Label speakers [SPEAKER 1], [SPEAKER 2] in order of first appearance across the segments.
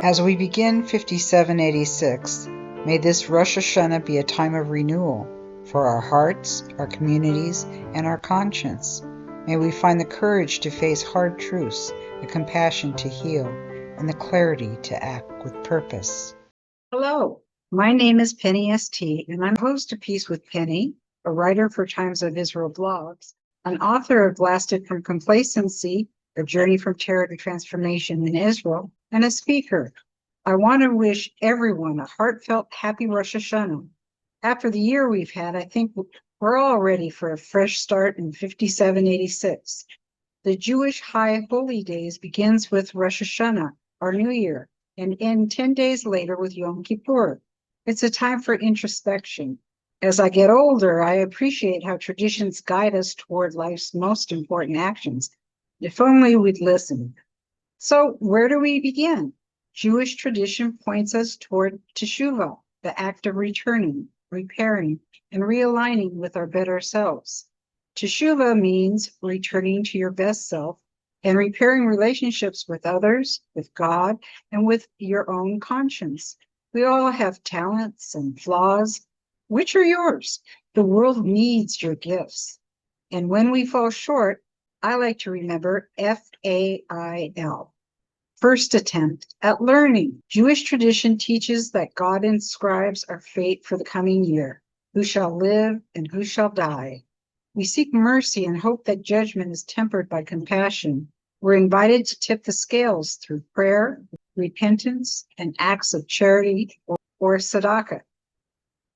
[SPEAKER 1] As we begin 5786, may this Rosh Hashana be a time of renewal for our hearts, our communities, and our conscience. May we find the courage to face hard truths, the compassion to heal, and the clarity to act with purpose.
[SPEAKER 2] Hello, my name is Penny St., and I'm host of Peace with Penny, a writer for Times of Israel blogs, an author of Blasted from Complacency, A Journey from Terror to Transformation in Israel, and a speaker. I want to wish everyone a heartfelt happy Rosh Hashanah. After the year we've had, I think we're all ready for a fresh start in 5786. The Jewish High Holy Days begins with Rosh Hashanah, our New Year, and end 10 days later with Yom Kippur. It's a time for introspection. As I get older, I appreciate how traditions guide us toward life's most important actions. If only we'd listen. So where do we begin? Jewish tradition points us toward teshuvah, the act of returning, repairing, and realigning with our better selves. Teshuvah means returning to your best self and repairing relationships with others, with God, and with your own conscience. We all have talents and flaws. Which are yours? The world needs your gifts. And when we fall short, I like to remember FAIL. First attempt at learning. Jewish tradition teaches that God inscribes our fate for the coming year, who shall live and who shall die. We seek mercy and hope that judgment is tempered by compassion. We're invited to tip the scales through prayer, repentance, and acts of charity or tzedakah.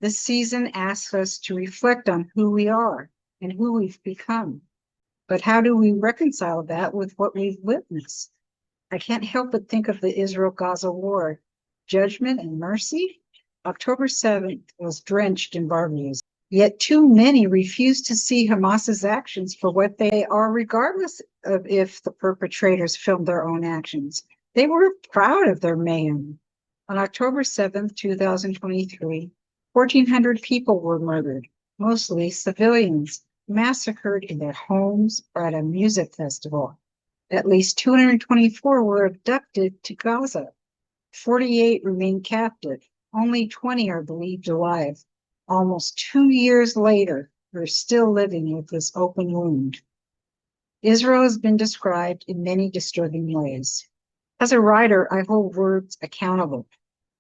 [SPEAKER 2] This season asks us to reflect on who we are and who we've become. But how do we reconcile that with what we've witnessed? I can't help but think of the Israel-Gaza war. Judgment and mercy? October 7th was drenched in barbarism. Yet too many refuse to see Hamas's actions for what they are, regardless of if the perpetrators filmed their own actions. They were proud of their mayhem. On October 7th, 2023, 1,400 people were murdered, mostly civilians, massacred in their homes or at a music festival. At least 224 were abducted to Gaza. 48 remain captive. Only 20 are believed alive. Almost 2 years later, we're still living with this open wound. Israel has been described in many disturbing ways. As a writer, I hold words accountable.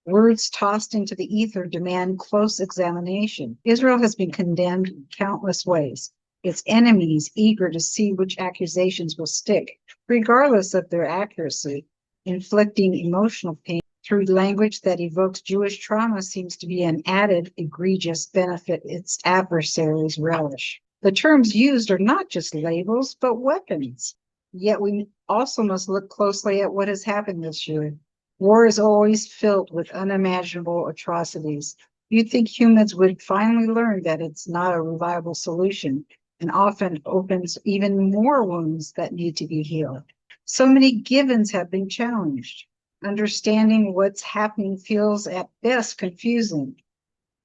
[SPEAKER 2] Words tossed into the ether demand close examination. Israel has been condemned in countless ways. Its enemies eager to see which accusations will stick, regardless of their accuracy. Inflicting emotional pain through language that evokes Jewish trauma seems to be an added egregious benefit its adversaries relish. The terms used are not just labels, but weapons. Yet we also must look closely at what has happened this year. War is always filled with unimaginable atrocities. You'd think humans would finally learn that it's not a reliable solution, and often opens even more wounds that need to be healed. So many givens have been challenged. Understanding what's happening feels at best confusing.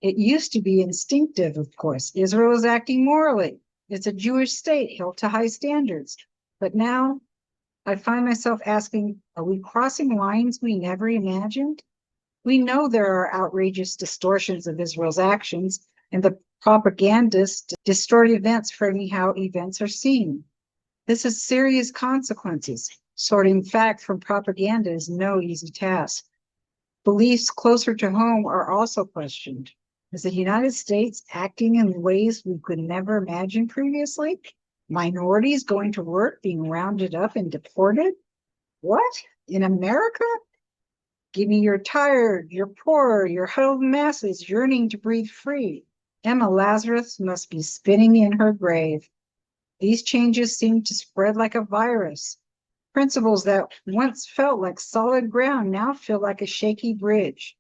[SPEAKER 2] It used to be instinctive, of course. Israel is acting morally. It's a Jewish state held to high standards. But now I find myself asking, are we crossing lines we never imagined? We know there are outrageous distortions of Israel's actions, and the propagandists distort events, framing how events are seen. This has serious consequences. Sorting fact from propaganda is no easy task. Beliefs closer to home are also questioned. Is the United States acting in ways we could never imagine previously? Minorities going to work being rounded up and deported? What? In America? Give me you're tired, you're poor, you're huddled masses yearning to breathe free. Emma Lazarus must be spinning in her grave. These changes seem to spread like a virus. Principles that once felt like solid ground now feel like a shaky bridge.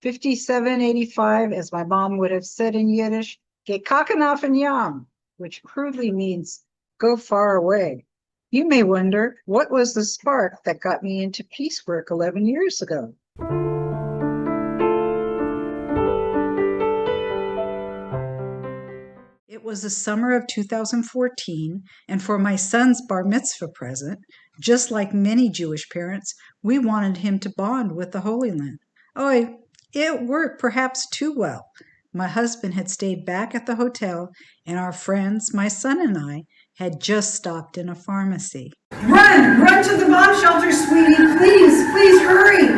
[SPEAKER 2] 5785, as my mom would have said in Yiddish, "Ge kakanaf and yam," which crudely means go far away. You may wonder, what was the spark that got me into peace work 11 years ago? It was the summer of 2014, and for my son's bar mitzvah present, Just like many Jewish parents, we wanted him to bond with the Holy Land. Oh, it worked perhaps too well. My husband had stayed back at the hotel, and our friends, my son and I, had just stopped in a pharmacy.
[SPEAKER 3] Run to the bomb shelter, sweetie. Please hurry.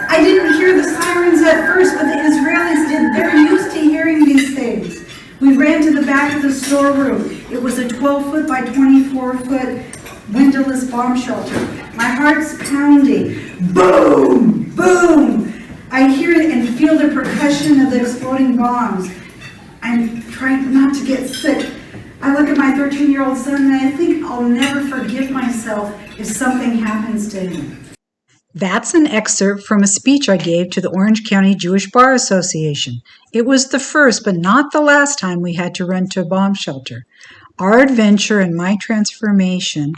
[SPEAKER 3] I didn't hear the sirens at first, but the Israelis did. They're used to hearing these things. We ran to the back of the storeroom. It was a 12-foot by 24-foot windowless bomb shelter. My heart's pounding. Boom! Boom! I hear it and feel the percussion of the exploding bombs. I'm trying not to get sick. I look at my 13-year-old son and I think I'll never forgive myself if something happens to him.
[SPEAKER 2] That's an excerpt from a speech I gave to the Orange County Jewish Bar Association. It was the first, but not the last time we had to run to a bomb shelter. Our adventure and my transformation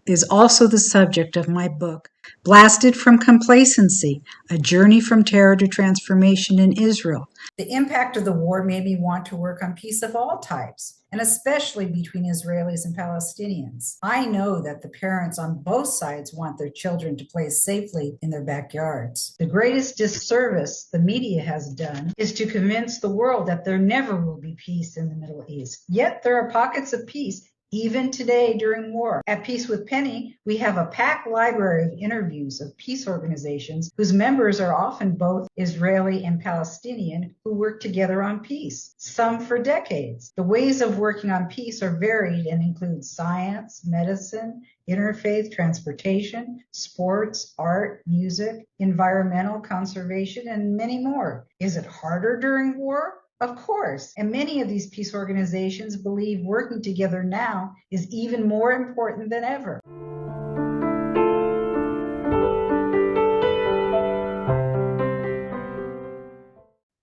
[SPEAKER 2] is also the subject of my book, Blasted from Complacency, A Journey from Terror to Transformation in Israel. The impact of the war made me want to work on peace of all types, and especially between Israelis and Palestinians. I know that the parents on both sides want their children to play safely in their backyards. The greatest disservice the media has done is to convince the world that there never will be peace in the Middle East. Yet there are pockets of peace even today during war. At Peace with Penny, we have a packed library of interviews of peace organizations whose members are often both Israeli and Palestinian who work together on peace, some for decades. The ways of working on peace are varied and include science, medicine, interfaith, transportation, sports, art, music, environmental conservation, and many more. Is it harder during war? Of course, and many of these peace organizations believe working together now is even more important than ever.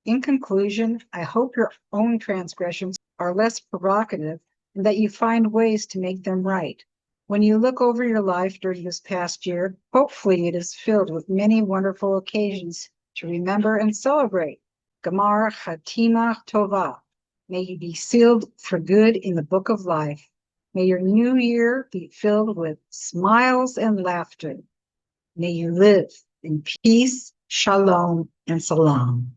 [SPEAKER 2] In conclusion, I hope your own transgressions are less provocative and that you find ways to make them right. When you look over your life during this past year, hopefully it is filled with many wonderful occasions to remember and celebrate. Gamar Chatima Tova. May you be sealed for good in the book of life. May your new year be filled with smiles and laughter. May you live in peace, shalom, and salam.